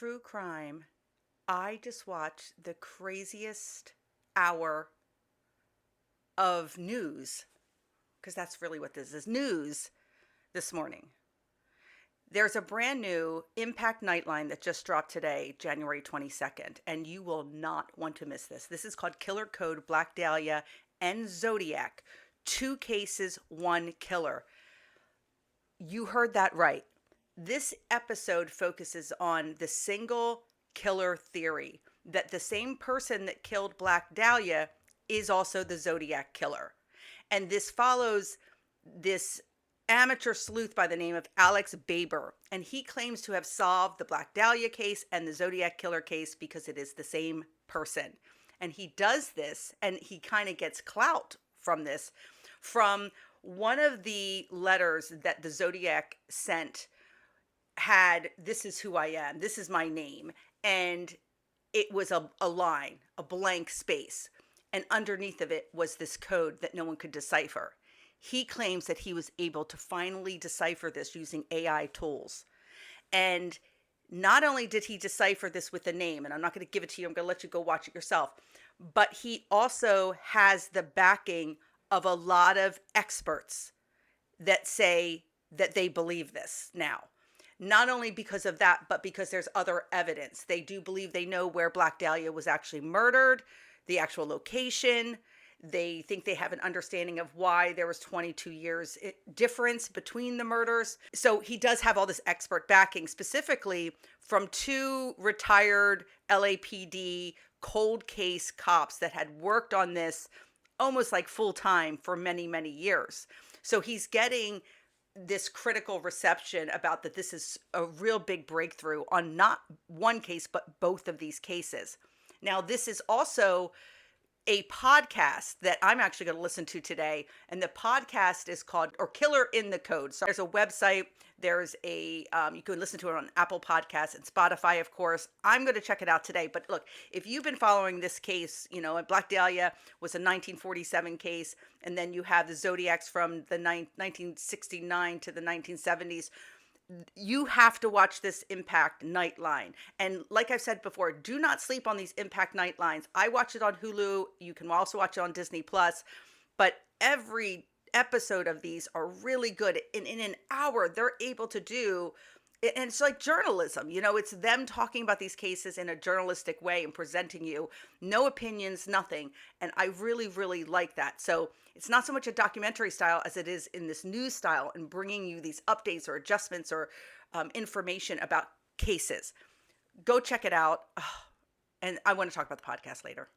true crime, I just watched the craziest hour of news, because that's really what this is, news this morning. There's a brand new Impact Nightline that just dropped today, January 22nd, and you will not want to miss this. This is called Killer Code Black Dahlia and Zodiac. 2 cases, 1 killer. You heard that right. This episode focuses on the single killer theory that the same person that killed Black Dahlia is also the Zodiac Killer. And this follows this amateur sleuth by the name of Alex Baber. And he claims to have solved the Black Dahlia case and the Zodiac Killer case because it is the same person. And he does this, and he kind of gets clout from this, from one of the letters that the Zodiac sent had, "This is who I am, this is my name," and it was a line, a blank space, and underneath of it was this code that no one could decipher. He claims that he was able to finally decipher this using AI tools. And not only did he decipher this with the name, and I'm not going to give it to you, I'm going to let you go watch it yourself, but he also has the backing of a lot of experts that say that they believe this now. Not only because of that, but because there's other evidence. They do believe they know where Black Dahlia was actually murdered, the actual location. They think they have an understanding of why there was 22 years difference between the murders. So he does have all this expert backing, specifically from 2 retired LAPD cold case cops that had worked on this almost like full time for many, many years. So he's getting this critical reception about that this is a real big breakthrough on not one case, but both of these cases. Now, this is also a podcast that I'm actually going to listen to today. And the podcast is called Killer in the Code. So there's a website, there's a, you can listen to it on Apple Podcasts and Spotify, of course. I'm going to check it out today. But look, if you've been following this case, Black Dahlia was a 1947 case. And then you have the Zodiacs from the 1969 to the 1970s. You have to watch this Impact Nightline. And like I've said before, do not sleep on these Impact Nightlines. I watch it on Hulu. You can also watch it on Disney Plus. But every episode of these are really good. In an hour, they're able to do, and it's like journalism. It's them talking about these cases in a journalistic way and presenting you. No opinions, nothing. And I really, really like that. So it's not so much a documentary style as it is in this news style and bringing you these updates or adjustments or information about cases. Go check it out. And I want to talk about the podcast later.